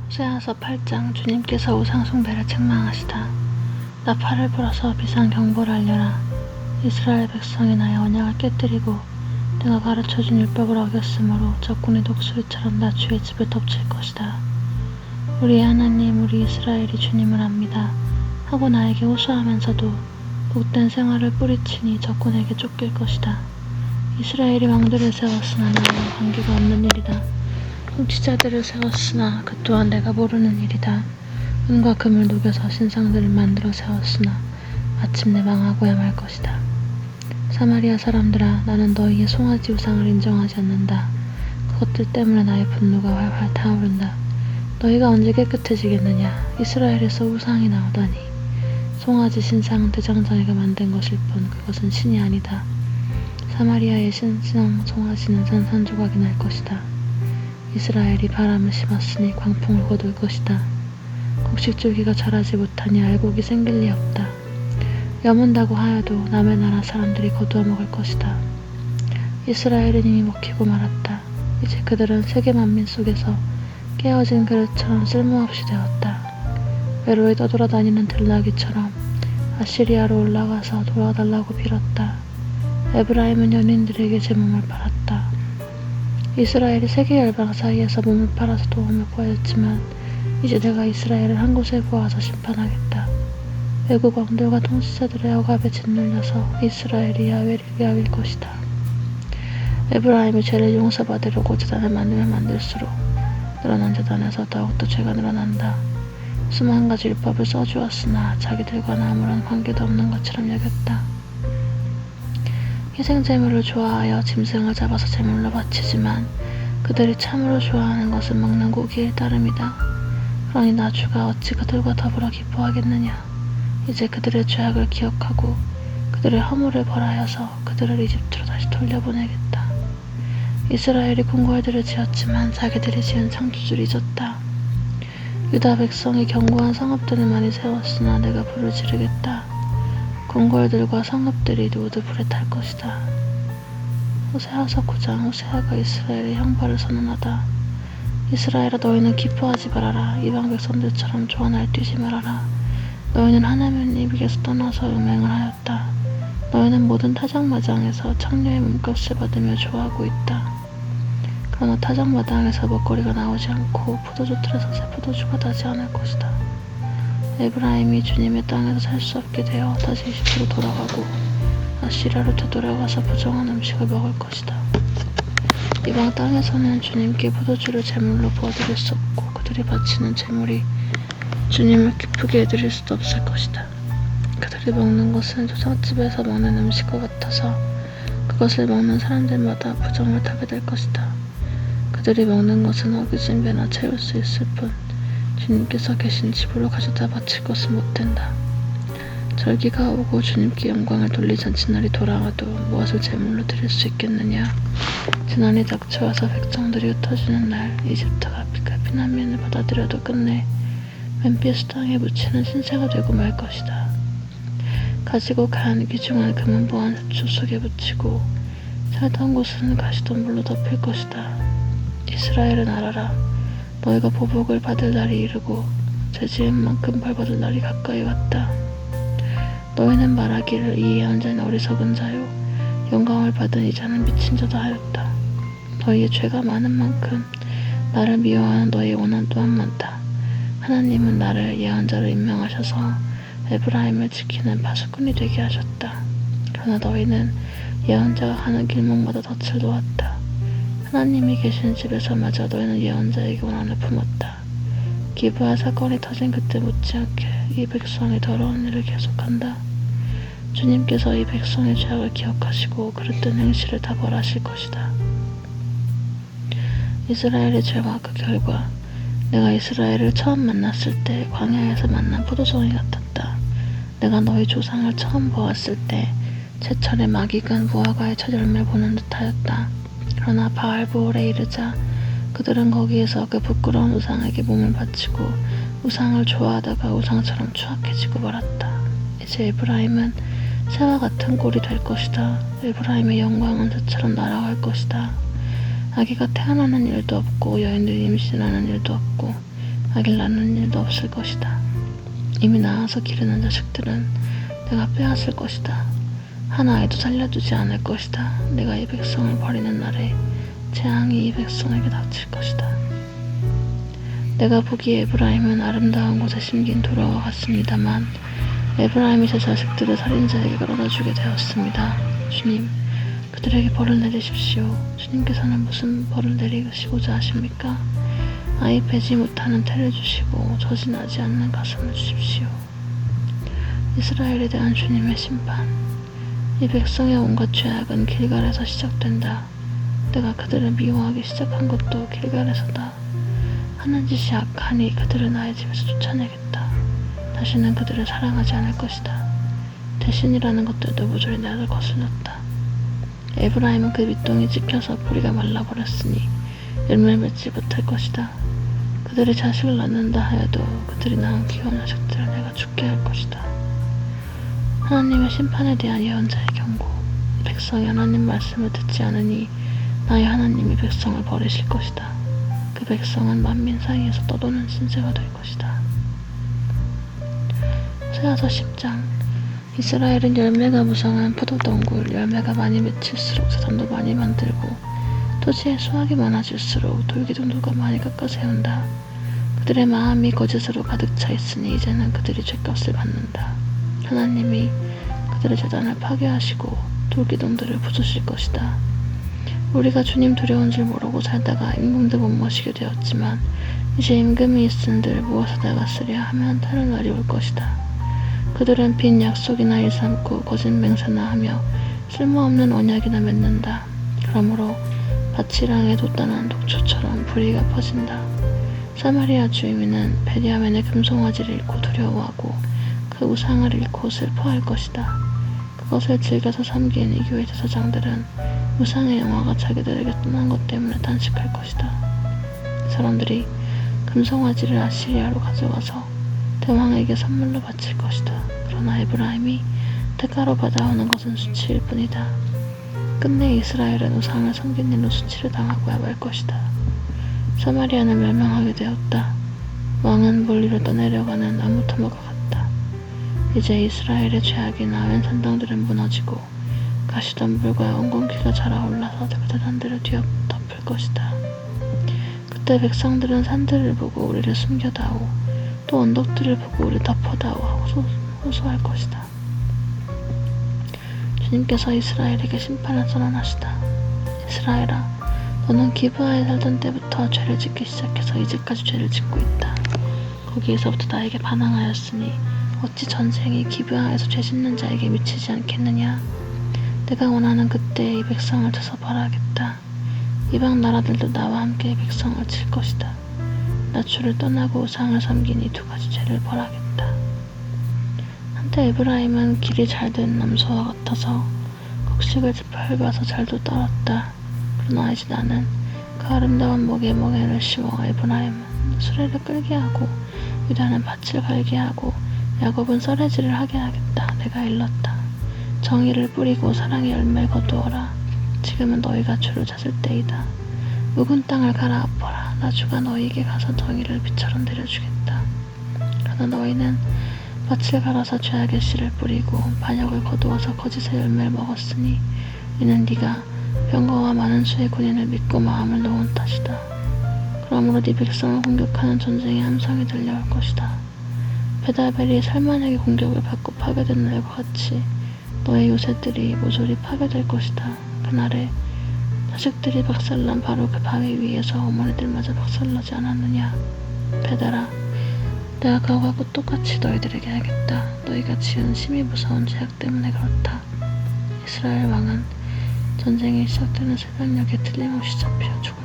호세아서 8장. 주님께서 우상숭배를 책망하시다. 나 팔을 불어서 비상경보를 알려라. 이스라엘 백성이 나의 언약을 깨뜨리고 내가 가르쳐준 율법을 어겼으므로 적군의 독수리처럼 나 주의 집을 덮칠 것이다. 우리의 하나님 우리 이스라엘이 주님을 압니다 하고 나에게 호소하면서도 복된 생활을 뿌리치니 적군에게 쫓길 것이다. 이스라엘이 왕들을 세웠으나 나와는 관계가 없는 일이다. 통치자들을 세웠으나 그 또한 내가 모르는 일이다. 은과 금을 녹여서 신상들을 만들어 세웠으나 마침내 망하고야 말 것이다. 사마리아 사람들아, 나는 너희의 송아지 우상을 인정하지 않는다. 그것들 때문에 나의 분노가 활활 타오른다. 너희가 언제 깨끗해지겠느냐. 이스라엘에서 우상이 나오다니. 송아지 신상은 대장장이가 만든 것일 뿐 그것은 신이 아니다. 사마리아의 신성 송아지는 산산조각이 날 것이다. 이스라엘이 바람을 심었으니 광풍을 거둘 것이다. 곡식줄기가 자라지 못하니 알곡이 생길 리 없다. 여문다고 하여도 남의 나라 사람들이 거두어 먹을 것이다. 이스라엘은 이미 먹히고 말았다. 이제 그들은 세계 만민 속에서 깨어진 그릇처럼 쓸모없이 되었다. 외로이 떠돌아다니는 들나귀처럼 아시리아로 올라가서 도와달라고 빌었다. 에브라임은 연인들에게 제 몸을 팔았다. 이스라엘이 세계 열방 사이에서 몸을 팔아서 도움을 구하였지만 이제 내가 이스라엘을 한 곳에 모아서 심판하겠다. 외국 왕들과 통치자들의 억압에 짓눌려서 이스라엘이 야훼를 위하일 것이다. 에브라임이 죄를 용서받으려고 제단을 만들면 만들수록 늘어난 제단에서 더욱더 죄가 늘어난다. 수만 가지 율법을 써주었으나 자기들과는 아무런 관계도 없는 것처럼 여겼다. 희생제물을 좋아하여 짐승을 잡아서 제물로 바치지만 그들이 참으로 좋아하는 것은 먹는 고기일 따름이다. 그러니 나 주가 어찌 그들과 더불어 기뻐하겠느냐. 이제 그들의 죄악을 기억하고 그들의 허물을 벌하여서 그들을 이집트로 다시 돌려보내겠다. 이스라엘이 궁궐들을 지었지만 자기들이 지은 창조주를 잊었다. 유다 백성이 견고한 성읍들을 많이 세웠으나 내가 불을 지르겠다. 궁궐들과 성읍들이 모두 불에 탈 것이다. 호세아서 9장. 호세아가 이스라엘의 형벌을 선언하다. 이스라엘아, 너희는 기뻐하지 말아라. 이방 백성들처럼 좋아 날뛰지 말아라. 너희는 하나님에게서 떠나서 음행을 하였다. 너희는 모든 타작마당에서 창녀의 몸값을 받으며 좋아하고 있다. 그러나 타작마당에서 먹거리가 나오지 않고 포도주틀에서 새 포도주가 나지 않을 것이다. 에브라임이 주님의 땅에서 살 수 없게 되어 다시 이집트로 돌아가고 아시리아로 되돌아가서 부정한 음식을 먹을 것이다. 이방 땅에서는 주님께 포도주를 제물로 부어드릴 수 없고 그들이 바치는 제물이 주님을 기쁘게 해드릴 수도 없을 것이다. 그들이 먹는 것은 조상집에서 먹는 음식과 같아서 그것을 먹는 사람들마다 부정을 타게 될 것이다. 그들이 먹는 것은 허기진 배나 채울 수 있을 뿐 주님께서 계신 집으로 가져다 바칠 것은 못된다. 절기가 오고 주님께 영광을 돌릴 잔치날이 돌아와도 무엇을 제물로 드릴 수 있겠느냐. 재난이 닥쳐와서 백성들이 흩어지는 날 이집트가 피난민을 받아들여도 끝내 멤피스 땅에 묻히는 신세가 되고 말 것이다. 가지고 간 귀중한 금은 보안 주 속에 묻히고 살던 곳은 가시덤불로 덮일 것이다. 이스라엘은 알아라. 너희가 보복을 받을 날이 이르고 죄지은 만큼 벌받을 날이 가까이 왔다. 너희는 말하기를 이 예언자는 어리석은 자요 영광을 받은 이 자는 미친 자다 하였다. 너희의 죄가 많은 만큼 나를 미워하는 너희의 원한 또한 많다. 하나님은 나를 예언자로 임명하셔서 에브라임을 지키는 파수꾼이 되게 하셨다. 그러나 너희는 예언자가 가는 길목마다 덫을 놓았다. 하나님이 계신 집에서마저 너희는 예언자에게 원한을 품었다. 기브아 사건이 터진 그때 못지않게 이 백성이 더러운 일을 계속한다. 주님께서 이 백성의 죄악을 기억하시고 그릇된 행실을 다 벌하실 것이다. 이스라엘의 죄와 그 결과. 내가 이스라엘을 처음 만났을 때 광야에서 만난 포도송이 같았다. 내가 너희 조상을 처음 보았을 때 제철에 막이 간 무화과의 첫 열매를 보는 듯하였다. 그러나 바알보올에 이르자 그들은 거기에서 그 부끄러운 우상에게 몸을 바치고 우상을 좋아하다가 우상처럼 추악해지고 말았다. 이제 에브라임은 새와 같은 꼴이 될 것이다. 에브라임의 영광은 새처럼 날아갈 것이다. 아기가 태어나는 일도 없고 여인들이 임신하는 일도 없고 아기를 낳는 일도 없을 것이다. 이미 낳아서 기르는 자식들은 내가 빼앗을 것이다. 한 아이도 살려두지 않을 것이다. 내가 이 백성을 버리는 날에 재앙이 이 백성에게 닥칠 것이다. 내가 보기에 에브라임은 아름다운 곳에 심긴 도로와 같습니다만 에브라임이 제 자식들을 살인자에게 끌어다주게 되었습니다. 주님, 그들에게 벌을 내리십시오. 주님께서는 무슨 벌을 내리시고자 하십니까? 아이 베지 못하는 태를 주시고 저진하지 않는 가슴을 주십시오. 이스라엘에 대한 주님의 심판. 이 백성의 온갖 죄악은 길갈에서 시작된다. 내가 그들을 미워하기 시작한 것도 길갈에서다. 하는 짓이 악하니 그들을 나의 집에서 쫓아내겠다. 다시는 그들을 사랑하지 않을 것이다. 대신이라는 것들도 모조리 나를 거슬렸다. 에브라임은 그 밑동이 찍혀서 뿌리가 말라버렸으니 열매를 맺지 못할 것이다. 그들이 자식을 낳는다 하여도 그들이 낳은 귀여운 자식들을 내가 죽게 할 것이다. 하나님의 심판에 대한 예언자의 경고. 백성이 하나님 말씀을 듣지 않으니 나의 하나님이 백성을 버리실 것이다. 그 백성은 만민 사이에서 떠도는 신세가 될 것이다. 호세아서 10장. 이스라엘은 열매가 무성한 포도덩굴, 열매가 많이 맺힐수록 사단도 많이 만들고 토지에 수확이 많아질수록 돌기둥들과 많이 깎아 세운다. 그들의 마음이 거짓으로 가득 차 있으니 이제는 그들이 죗값을 받는다. 하나님이 그들의 재단을 파괴하시고 돌기둥들을 부수실 것이다. 우리가 주님 두려운 줄 모르고 살다가 임금도 못 모시게 되었지만 이제 임금이 있은들 무엇을 내가 쓰랴 하면 다른 날이 올 것이다. 그들은 빈 약속이나 일삼고 거짓 맹세나 하며 쓸모없는 언약이나 맺는다. 그러므로 밭이랑에 돋단한 독초처럼 불의가 퍼진다. 사마리아 주민은 베리아멘의 금송아지를 잃고 두려워하고 그 우상을 잃고 슬퍼할 것이다. 그것을 즐겨서 섬긴 이교의 제사장들은 우상의 영화가 자기들에게 떠난 것 때문에 단식할 것이다. 사람들이 금송아지를 아시리아로 가져가서 대왕에게 선물로 바칠 것이다. 그러나 에브라임이 대가로 받아오는 것은 수치일 뿐이다. 끝내 이스라엘은 우상을 섬긴 일로 수치를 당하고야 말 것이다. 사마리아는 멸망하게 되었다. 왕은 멀리로 떠내려가는 나무토마가 같다. 이제 이스라엘의 죄악인 아웬 산당들은 무너지고 가시덤불과 엉겅퀴가 자라올라서 그 재단들을 뒤덮을 것이다. 그때 백성들은 산들을 보고 우리를 숨겨다오, 또 언덕들을 보고 우리를 덮어다오 하고 호소할 것이다. 주님께서 이스라엘에게 심판을 선언하시다. 이스라엘아, 너는 기브아에 살던 때부터 죄를 짓기 시작해서 이제까지 죄를 짓고 있다. 거기에서부터 나에게 반항하였으니 어찌 전쟁이 기브아에서 죄 짓는 자에게 미치지 않겠느냐. 내가 원하는 그때 이 백성을 쳐서 벌하겠다. 이방 나라들도 나와 함께 이 백성을 칠 것이다. 나 주를 떠나고 우상을 섬긴 이 두 가지 죄를 벌하겠다. 한때 에브라임은 길이 잘된 남소와 같아서 곡식을 밟아서 잘도 떨었다. 그러나 이제 나는 그 아름다운 목에 멍에를 씌워 에브라임은 수레를 끌게 하고 유다는 밭을 갈게 하고 야곱은 썰매질을 하게 하겠다. 내가 일렀다. 정의를 뿌리고 사랑의 열매를 거두어라. 지금은 너희가 주를 찾을 때이다. 묵은 땅을 갈아엎어라. 나 주가 너희에게 가서 정의를 비처럼 내려주겠다. 그러나 너희는 밭을 갈아서 죄악의 씨를 뿌리고 반역을 거두어서 거짓의 열매를 먹었으니 이는 네가 병거와 많은 수의 군인을 믿고 마음을 놓은 탓이다. 그러므로 네 백성을 공격하는 전쟁의 함성이 들려올 것이다. 베다벨이 살만에게 공격을 받고 파괴된 날과 같이 너의 요새들이 모조리 파괴될 것이다. 그날에 자식들이 박살난 바로 그 바위 위에서 어머니들마저 박살나지 않았느냐. 베다라, 내가 그하고 똑같이 너희들에게 하겠다. 너희가 지은 심히 무서운 죄악 때문에 그렇다. 이스라엘 왕은 전쟁이 시작되는 새벽녘에 틀림없이 잡혀 죽을